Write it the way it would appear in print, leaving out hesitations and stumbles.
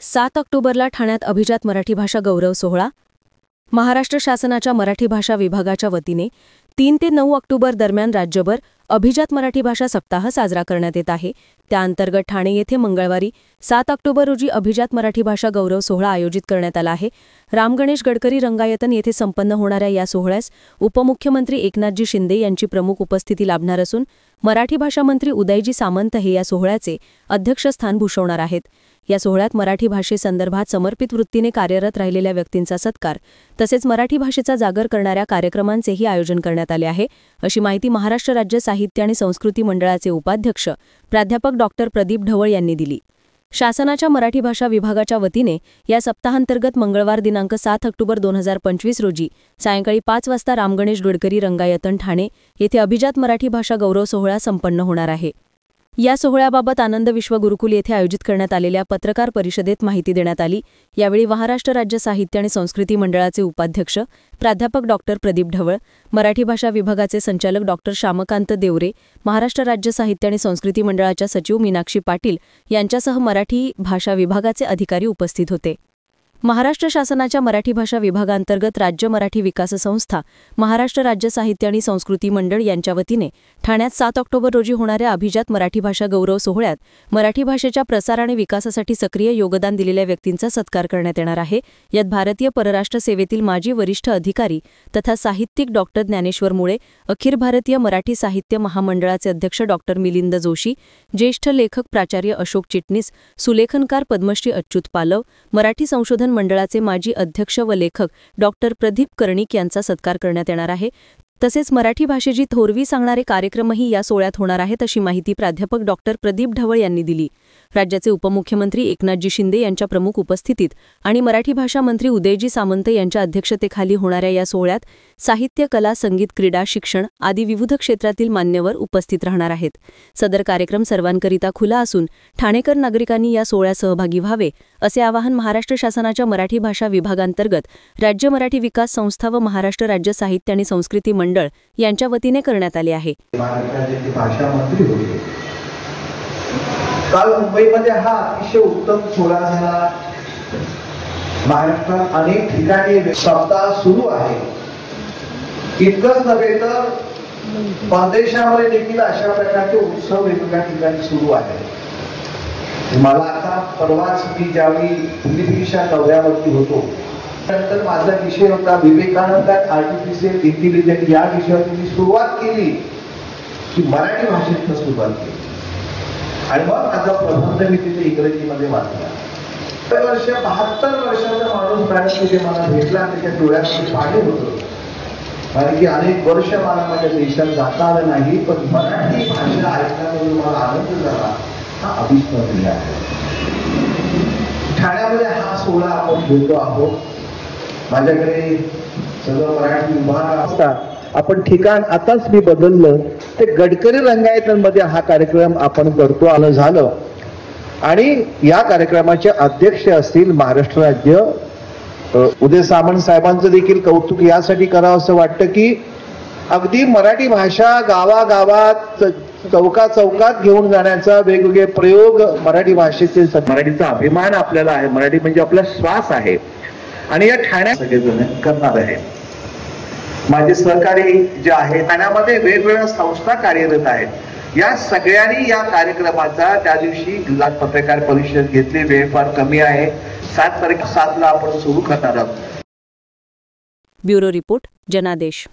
7 ऑक्टोबरला ठाण्यात अभिजात मराठी भाषा गौरव सोहळा. महाराष्ट्र शासनाच्या मराठी भाषा विभागाच्या वतीने 3 ते 9 ऑक्टोबर दरम्यान राज्यभर अभिजात मराठी भाषा सप्ताह साजरा करण्यात येत आहे. त्याअंतर्गत ठाणे येथे मंगळवारी 7 ऑक्टोबर रोजी अभिजात मराठी भाषा गौरव सोहळा आयोजित करण्यात आला आहे. रामगणेश गडकरी रंगायतन येथे संपन्न होणाऱ्या या सोहळ्यास उपमुख्यमंत्री एकनाथजी शिंदे यांची प्रमुख उपस्थिती लाभणार असून मराठी भाषा मंत्री उदयजी सामंत हे या सोहळ्याचे अध्यक्षस्थान भूषवणार आहेत. या सोहळ्यात मराठी भाषेसंदर्भात समर्पित वृत्तीने कार्यरत राहिलेल्या व्यक्तींचा सत्कार तसेच मराठी भाषेचा जागर करणाऱ्या कार्यक्रमांचेही आयोजन करण्यात आले आहे, अशी माहिती महाराष्ट्र राज्य साहित्य आणि संस्कृती मंडळाचे उपाध्यक्ष प्राध्यापक डॉक्टर प्रदीप ढवळ यांनी दिली. शासनाच्या मराठी भाषा विभागाच्या वतीने या सप्ताहांतर्गत मंगळवार दिनांक 7 ऑक्टोबर 2025 रोजी सायंकाळी 5 वाजता रामगणेश गडकरी रंगायतन ठाणे येथे अभिजात मराठी भाषा गौरव सोहळा संपन्न होणार आहे. या सोहळ्याबाबत आनंद विश्व गुरुकुल येथे आयोजित करण्यात आलेल्या पत्रकार परिषदेत माहिती देण्यात आली. यावेळी महाराष्ट्र राज्य साहित्य आणि संस्कृती मंडळाचे उपाध्यक्ष प्राध्यापक डॉक्टर प्रदीप ढवळ, मराठी भाषा विभागाचे संचालक डॉक्टर श्यामकांत देवरे, महाराष्ट्र राज्य साहित्य आणि संस्कृती मंडळाच्या सचिव मीनाक्षी पाटील यांच्यासह मराठी भाषा विभागाचे अधिकारी उपस्थित होते. महाराष्ट्र शासनाच्या मराठी भाषा विभागांतर्गत राज्य मराठी विकास संस्था, महाराष्ट्र राज्य साहित्य आणि संस्कृती मंडळ यांच्या वतीने ठाण्यात 7 ऑक्टोबर रोजी होणाऱ्या अभिजात मराठी भाषा गौरव सोहळ्यात मराठी भाषेच्या प्रसार आणि विकासासाठी सक्रिय योगदान दिलेल्या व्यक्तींचा सत्कार करण्यात येणार आहे. यात भारतीय परराष्ट्र सेवेतील माजी वरिष्ठ अधिकारी तथा साहित्यिक डॉक्टर ज्ञानेश्वर मुळे, अखिल भारतीय मराठी साहित्य महामंडळाचे अध्यक्ष डॉक्टर मिलिंद जोशी, ज्येष्ठ लेखक प्राचार्य अशोक चिटणीस, सुलेखनकार पद्मश्री अच्युत पालव, मराठी संशोधन मंडळाचे माजी अध्यक्ष व लेखक डॉक्टर प्रदीप कर्णिक यांचा सत्कार करण्यात येणार आहे. तसेच मराठी भाषेची थोरवी सांगणारे कार्यक्रमही या सोहळ्यात होणार आहेत, अशी माहिती प्राध्यापक डॉक्टर प्रदीप ढवळ यांनी दिली. राज्याचे उपमुख्यमंत्री एकनाथजी शिंदे यांच्या प्रमुख उपस्थितीत आणि मराठी भाषा मंत्री उदयजी सामंत यांच्या अध्यक्षतेखाली होणाऱ्या या सोहळ्यात साहित्य, कला, संगीत, क्रीडा, शिक्षण आदी विविध क्षेत्रातील मान्यवर उपस्थित राहणार आहेत. सदर कार्यक्रम सर्वांकरिता खुला असून ठाणेकर नागरिकांनी या सोहळ्यात सहभागी व्हावे, असे आवाहन महाराष्ट्र शासनाच्या मराठी भाषा विभागांतर्गत राज्य मराठी विकास संस्था व महाराष्ट्र राज्य साहित्य आणि संस्कृती मंडळ यांच्या वतीने करण्यात आले आहे. काल मुंबईमध्ये हा अतिशय उत्तम सोहळा झाला. महाराष्ट्रात अनेक ठिकाणी सप्ताह सुरू आहे. इतकंच नव्हे तर परदेशामध्ये देखील अशा प्रकारचे उत्सव वेगवेगळ्या ठिकाणी सुरू आहेत. मला आता परवाच मी ज्यावेळी दिल्लीच्या दौऱ्यावरती होतो, त्यानंतर माझा विषय होता विवेकानंद आर्टिफिशियल इंटेलिजन्स. या विषयावर मी सुरुवात केली की मराठी भाषेतून सुरुवात केली आणि मग माझा प्रबंध मी तिथे इंग्रजीमध्ये वाचला. तर वर्ष 72 वर्षाचा माणूस मॅडम तिथे मला भेटला. त्याच्या डोळ्यामध्ये पाणी होतं, कारण की अनेक वर्ष मला माझ्या देशात जाता आलं नाही, पण मराठी भाषा ऐकण्यामध्ये मला आनंद झाला. हा अविस्मरणीय आहे. ठाण्यामध्ये हा सोहळा आपण घेतो आहोत. माझ्याकडे सगळं मराठी विभाग असतात. आपण ठिकाण आताच मी बदललं ते गडकरी रंगायतनमध्ये हा कार्यक्रम आपण करतो आलं झालं. आणि या कार्यक्रमाचे अध्यक्ष असतील महाराष्ट्र राज्य. उदय सामंत साहेबांचं देखील कौतुक यासाठी करावं असं वाटतं की अगदी मराठी भाषा गावागावात चौकात घेऊन जाण्याचा वेगवेगळे प्रयोग मराठी भाषेचे. मराठीचा अभिमान आपल्याला आहे. मराठी म्हणजे आपला श्वास आहे आणि या ठाण्यात सगळेजण करणार आहे. माझे सहकारी जे आहेत ठाण्यामध्ये वेगवेगळ्या संस्था कार्यरत आहेत. या सगळ्यांनी या कार्यक्रमाचा त्या दिवशी जिल्हा पत्रकार परिषद घेतली. वेळ फार कमी आहे. 7 तारीख 7 ला आपण सुरू करणार आहोत. ब्युरो रिपोर्ट, जनादेश.